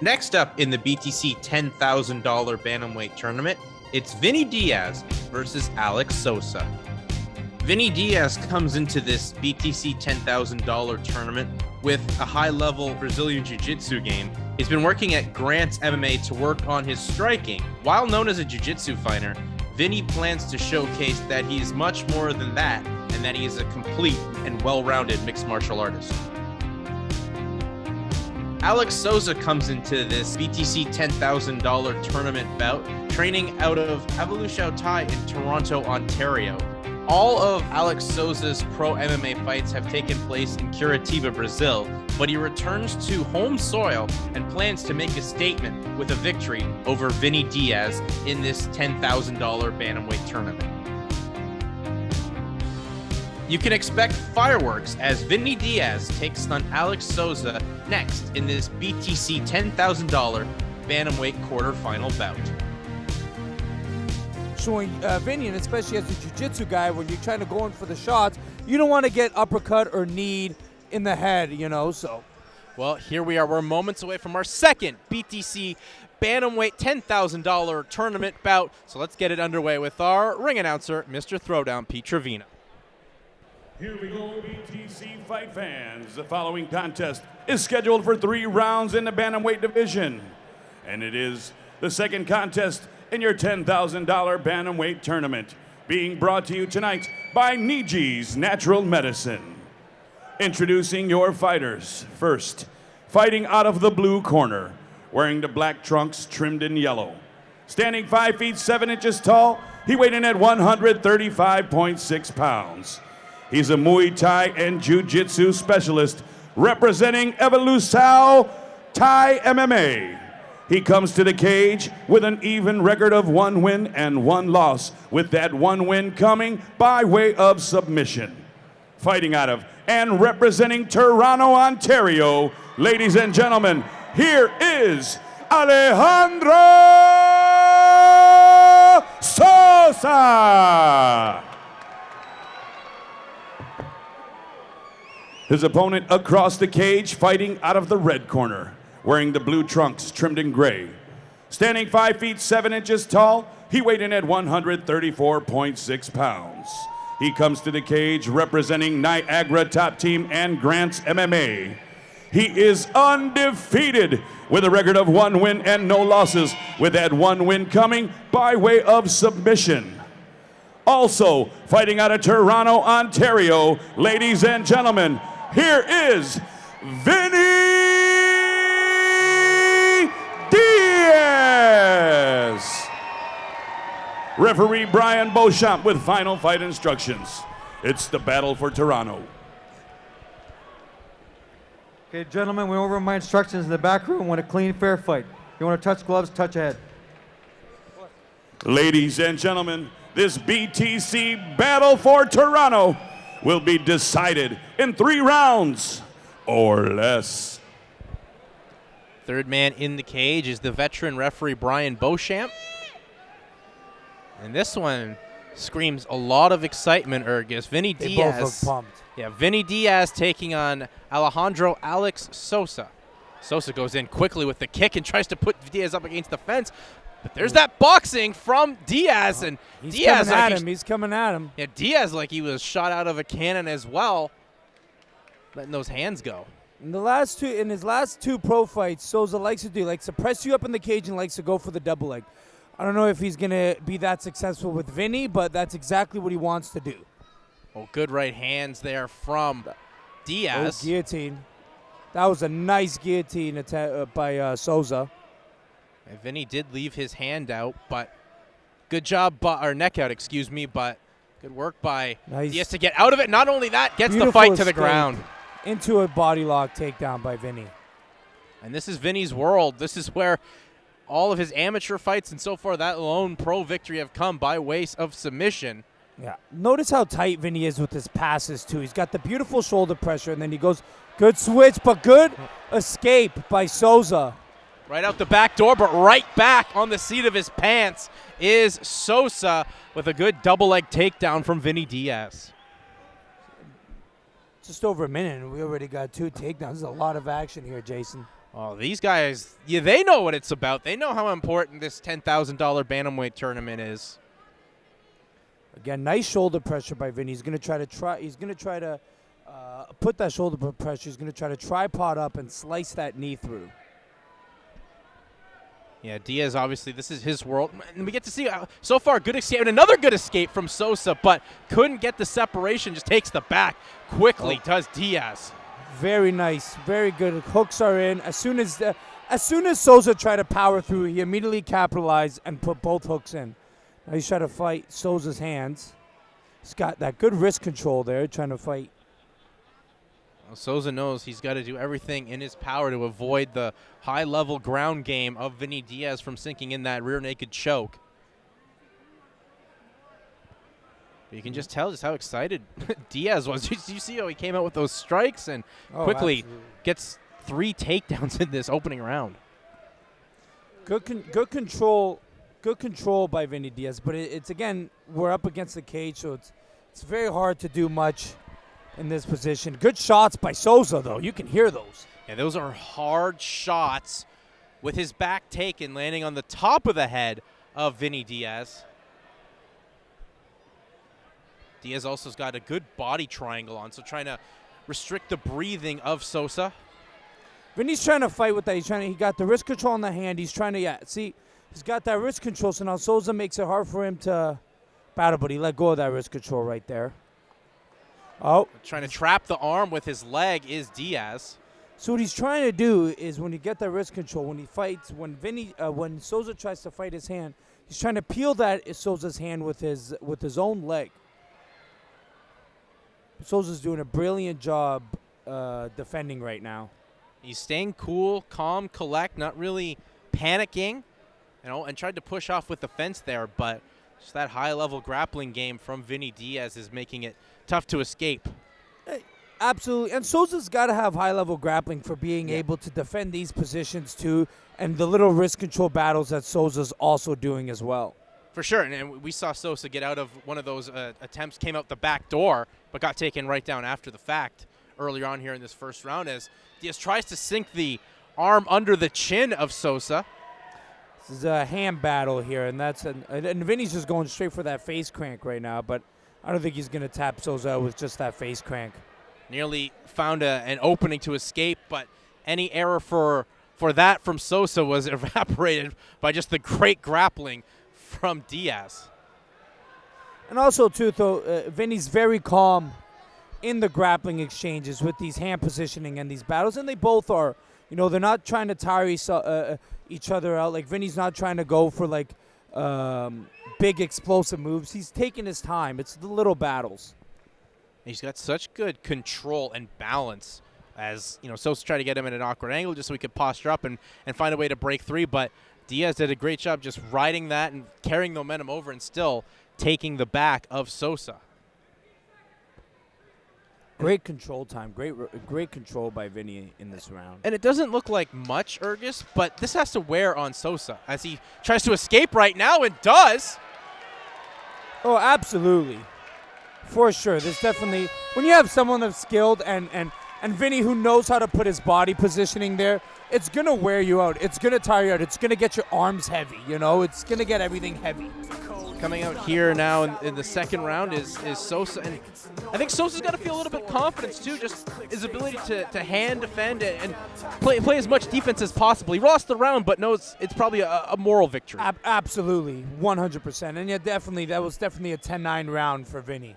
Next up in the BTC $10,000 Bantamweight tournament, it's Vinny Dias versus Alex Sosa. Vinny Dias comes into this BTC $10,000 tournament with a high-level Brazilian jiu-jitsu game. He's been working at Grant's MMA to work on his striking. While known as a jiu-jitsu fighter, Vinny plans to showcase that he is much more than that and that he is a complete and well-rounded mixed martial artist. Alex Sosa comes into this BTC $10,000 tournament bout training out of Hagholm Thai in Toronto, Ontario. All of Alex Sosa's pro MMA fights have taken place in Curitiba, Brazil, but he returns to home soil and plans to make a statement with a victory over Vinny Dias in this $10,000 Bantamweight tournament. You can expect fireworks as Vinny Dias takes on Alex Sosa next in this BTC $10,000 Bantamweight quarterfinal bout. Showing Vinny, and especially as a jiu-jitsu guy, when you're trying to go in for the shots, you don't want to get uppercut or kneed in the head, so. Well, here we are. We're moments away from our second BTC Bantamweight $10,000 tournament bout. So let's get it underway with our ring announcer, Mr. Throwdown, Pete Trevino. Here we go, BTC fight fans. The following contest is scheduled for 3 rounds in the Bantamweight division. And it is the second contest in your $10,000 Bantamweight tournament, being brought to you tonight by Neejee's Natural Medicine. Introducing your fighters. First, fighting out of the blue corner, wearing the black trunks trimmed in yellow. Standing 5 feet 7 inches tall, he weighed in at 135.6 pounds. He's a Muay Thai and Jiu-Jitsu specialist representing Evolução Thai MMA. He comes to the cage with an even record of 1 win and 1 loss, with that 1 win coming by way of submission. Fighting out of and representing Toronto, Ontario, ladies and gentlemen, here is Alejandro Sosa. His opponent across the cage, fighting out of the red corner, wearing the blue trunks trimmed in gray. Standing 5 feet 7 inches tall, he weighed in at 134.6 pounds. He comes to the cage representing Niagara Top Team and Grant's MMA. He is undefeated with a record of 1 win and no losses, with that 1 win coming by way of submission. Also fighting out of Toronto, Ontario, ladies and gentlemen, here is Vinny Dias. Referee Brian Beauchamp with final fight instructions. It's the battle for Toronto. Okay, gentlemen, we went over my instructions in the back room. Want a clean, fair fight. You want to touch gloves, touch ahead. Ladies and gentlemen, this BTC battle for Toronto will be decided in 3 rounds or less. Third man in the cage is the veteran referee Brian Beauchamp. And this one screams a lot of excitement, Ergys. Vinny Dias. They both look pumped. Yeah, Vinny Dias taking on Alejandro Alex Sosa. Sosa goes in quickly with the kick and tries to put Dias up against the fence. But there's that boxing from Dias, and Dias He's coming at him. Yeah, Dias like he was shot out of a cannon as well, letting those hands go. In his last two pro fights, Sosa likes to press you up in the cage and likes to go for the double leg. I don't know if he's gonna be that successful with Vinny, but that's exactly what he wants to do. Oh, good right hands there from Dias. Oh, guillotine. That was a nice guillotine by Sosa. And Vinny did leave his hand out, but good job, or neck out, excuse me, but good work by Dias to get out of it. Not only that, gets the fight to the ground. Into a body lock takedown by Vinny. And this is Vinny's world. This is where all of his amateur fights and so far that lone pro victory have come by way of submission. Yeah. Notice how tight Vinny is with his passes, too. He's got the beautiful shoulder pressure, and then he goes, good switch, but good escape by Sosa. Right out the back door, but right back on the seat of his pants is Sosa with a good double leg takedown from Vinny Dias. Just over a minute, and we already got 2 takedowns. There's a lot of action here, Jason. Oh, these guys, yeah, they know what it's about. They know how important this $10,000 bantamweight tournament is. Again, nice shoulder pressure by Vinny. He's going to try to put that shoulder pressure. He's going to try to tripod up and slice that knee through. Yeah, Diaz, obviously, this is his world. And we get to see, so far, good escape. And another good escape from Sosa, but couldn't get the separation. Just takes the back quickly, does Diaz. Very nice. Very good. Hooks are in. As soon as Sosa tried to power through, he immediately capitalized and put both hooks in. Now he's trying to fight Sosa's hands. He's got that good wrist control there, trying to fight. Well, Sosa knows he's got to do everything in his power to avoid the high-level ground game of Vinny Diaz from sinking in that rear naked choke. But you can just tell just how excited Diaz was. You see how he came out with those strikes and quickly gets 3 takedowns in this opening round. Good control by Vinny Diaz, but it's again, we're up against the cage, so it's very hard to do much in this position. Good shots by Sosa, though. You can hear those. Yeah, those are hard shots with his back taken, landing on the top of the head of Vinny Diaz. Diaz also has got a good body triangle on, so trying to restrict the breathing of Sosa. Vinny's trying to fight with that. He got the wrist control on the hand. He's trying to, see, he's got that wrist control, so now Sosa makes it hard for him to battle, but he let go of that wrist control right there. Oh. Trying to trap the arm with his leg is Diaz. So what he's trying to do is when you get that wrist control, when he fights, when Sosa tries to fight his hand, he's trying to peel that Sosa's hand with his own leg. Sosa's doing a brilliant job defending right now. He's staying cool, calm, collect, not really panicking, and tried to push off with the fence there, but just that high-level grappling game from Vinny Diaz is making it tough to escape. Absolutely, and Sosa's got to have high-level grappling for being able to defend these positions too, and the little wrist control battles that Sosa's also doing as well. For sure, and we saw Sosa get out of one of those attempts, came out the back door, but got taken right down after the fact earlier on here in this first round as Diaz tries to sink the arm under the chin of Sosa. This is a hand battle here, and and Vinny's just going straight for that face crank right now, but I don't think he's going to tap Sosa out with just that face crank. Nearly found an opening to escape, but any error for that from Sosa was evaporated by just the great grappling from Diaz. And also, too, though, Vinny's very calm in the grappling exchanges with these hand positioning and these battles, and they both are. They're not trying to tire each other out. Like, Vinny's not trying to go for, big explosive moves. He's taking his time. It's the little battles. He's got such good control and balance as, Sosa tried to get him at an awkward angle just so he could posture up and find a way to break free. But Diaz did a great job just riding that and carrying the momentum over and still taking the back of Sosa. Great control time. Great control by Vinny in this round. And it doesn't look like much, Ergys, but this has to wear on Sosa as he tries to escape right now and does. Oh, absolutely. For sure. There's definitely, when you have someone that's skilled and Vinny who knows how to put his body positioning there, it's going to wear you out. It's going to tire you out. It's going to get your arms heavy, It's going to get everything heavy. Coming out here now in the second round is Sosa. And I think Sosa's got to feel a little bit of confidence, too, just his ability to hand defend and play as much defense as possible. He lost the round, but knows it's probably a moral victory. Absolutely, 100%. And yeah, that was definitely a 10-9 round for Vinny.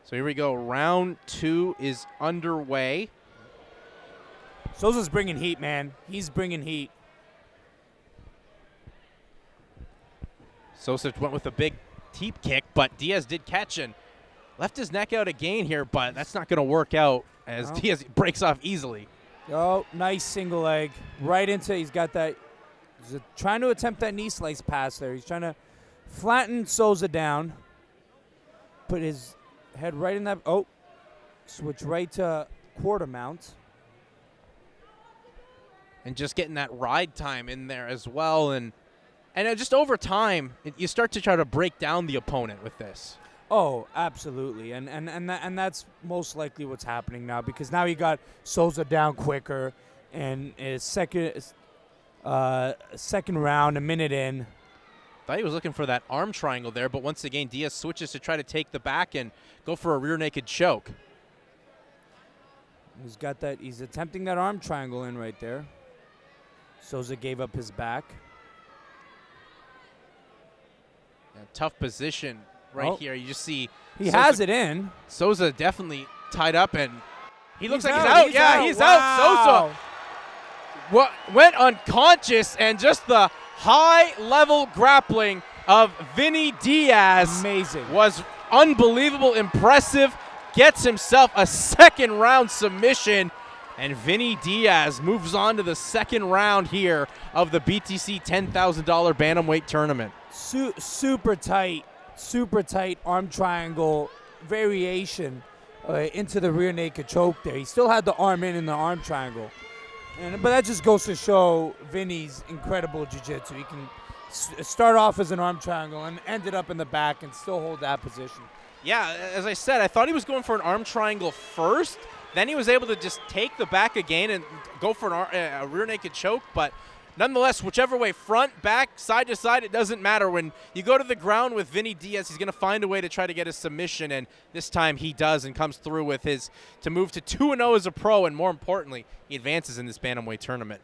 So here we go. Round 2 is underway. Sosa's bringing heat, man. He's bringing heat. Sosa went with a big teep kick, but Diaz did catch and left his neck out again here, but that's not going to work out as Diaz breaks off easily. Oh, nice single leg. Right into, he's got that. He's trying to attempt that knee slice pass there. He's trying to flatten Sosa down. Put his head right in that. Oh, switch right to quarter mount. And just getting that ride time in there as well. And just over time, you start to try to break down the opponent with this. Oh, absolutely, and that's most likely what's happening now, because now you got Sosa down quicker, and his second round, a minute in. Thought he was looking for that arm triangle there, but once again, Diaz switches to try to take the back and go for a rear naked choke. He's got that. He's attempting that arm triangle in right there. Sosa gave up his back. Yeah, tough position right here. You just see he has it in. Sosa definitely tied up, and he looks like out. he's out. He's out. Sosa went unconscious, and just the high-level grappling of Vinny Diaz was unbelievable, impressive. Gets himself a second-round submission, and Vinny Diaz moves on to the second round here of the BTC $10,000 Bantamweight tournament. Super tight arm triangle variation into the rear naked choke there. He still had the arm in the arm triangle. But that just goes to show Vinny's incredible jiu-jitsu. He can start off as an arm triangle and ended up in the back and still hold that position. Yeah, as I said, I thought he was going for an arm triangle first. Then he was able to just take the back again and go for a rear naked choke. But nonetheless, whichever way, front, back, side to side, it doesn't matter. When you go to the ground with Vinny Diaz, he's going to find a way to try to get a submission, and this time he does and comes through with his to move to 2-0 as a pro, and more importantly, he advances in this Bantamweight tournament.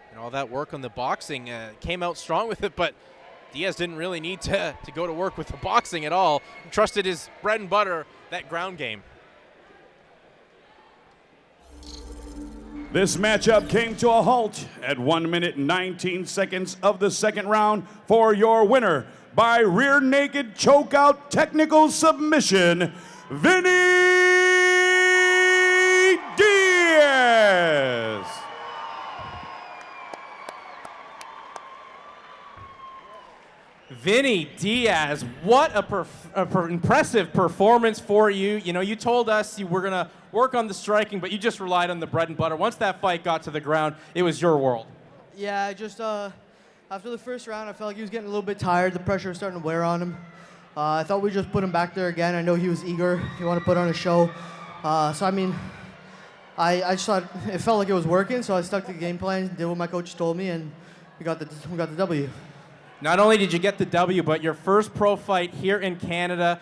And all that work on the boxing came out strong with it, but Diaz didn't really need to go to work with the boxing at all. Trusted his bread and butter, that ground game. This matchup came to a halt at 1 minute and 19 seconds of the second round for your winner by rear naked chokeout technical submission, Vinny Diaz. Vinny Diaz, what a impressive performance for you. You know, you told us you were going to work on the striking, but you just relied on the bread and butter. Once that fight got to the ground, it was your world. Yeah, just after the first round, I felt like he was getting a little bit tired. The pressure was starting to wear on him. I thought we just put him back there again. I know he was eager. He wanted to put on a show. So, I mean, I just thought it felt like it was working, so I stuck to the game plan, did what my coach told me, and we got the W. Not only did you get the W, but your first pro fight here in Canada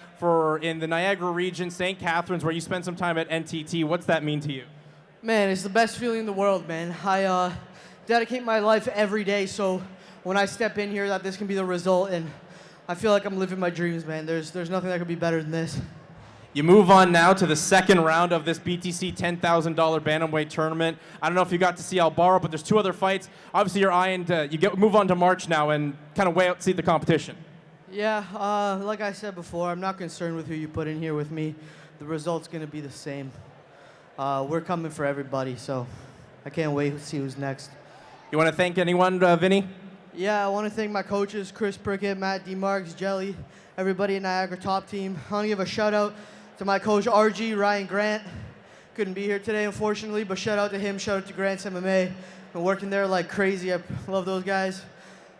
in the Niagara region, St Catharines, where you spent some time at NTT. What's that mean to you? Man, it's the best feeling in the world, man. I dedicate my life every day, so when I step in here, that this can be the result, and I feel like I'm living my dreams, man. There's nothing that could be better than this. You move on now to the second round of this BTC $10,000 Bantamweight tournament. I don't know if you got to see Alvaro, but there's two other fights. Obviously, you're eyeing to move on to March now and kind of weigh out, see the competition. Yeah, like I said before, I'm not concerned with who you put in here with me. The result's going to be the same. We're coming for everybody, so I can't wait to see who's next. You want to thank anyone, Vinny? Yeah, I want to thank my coaches, Chris Prickett, Matt DeMarks, Jelly, everybody at Niagara Top Team. I want to give a shout-out to my coach, RG, Ryan Grant. Couldn't be here today, unfortunately, but shout out to him, shout out to Grant's MMA. Been working there like crazy. I love those guys.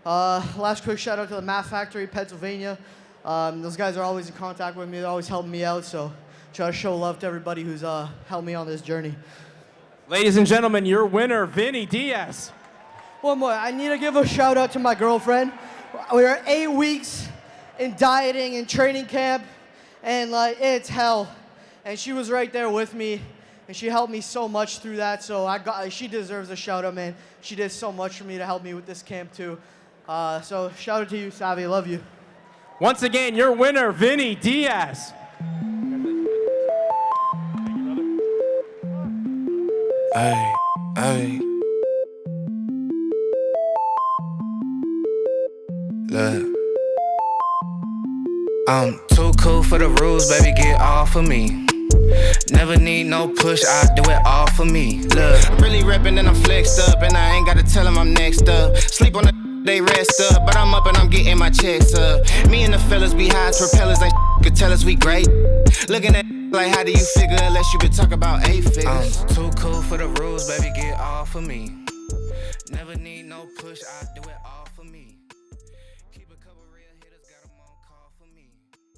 Last quick shout out to the Math Factory, Pennsylvania. Those guys are always in contact with me. They're always helping me out, so try to show love to everybody who's helped me on this journey. Ladies and gentlemen, your winner, Vinny Diaz. One more. I need to give a shout out to my girlfriend. We were 8 weeks in dieting and training camp, and like it's hell. And she was right there with me, and she helped me so much through that. So she deserves a shout out, man. She did so much for me to help me with this camp too. So shout out to you, Savi. Love you. Once again, your winner, Vinny Diaz. Ay. Look. I'm too cool for the rules, baby, get off of me. Never need no push, I do it all for me. Look, I'm really reppin' and I'm flexed up, and I ain't gotta tell them I'm next up. Sleep on the they rest up, but I'm up and I'm getting my checks up. Me and the fellas be high as propellers, ain't could tell us we great. Looking at like, how do you figure unless you could talk about 8 figures? I'm too cool for the rules, baby, get off of me. Never need no push, I do it all for me.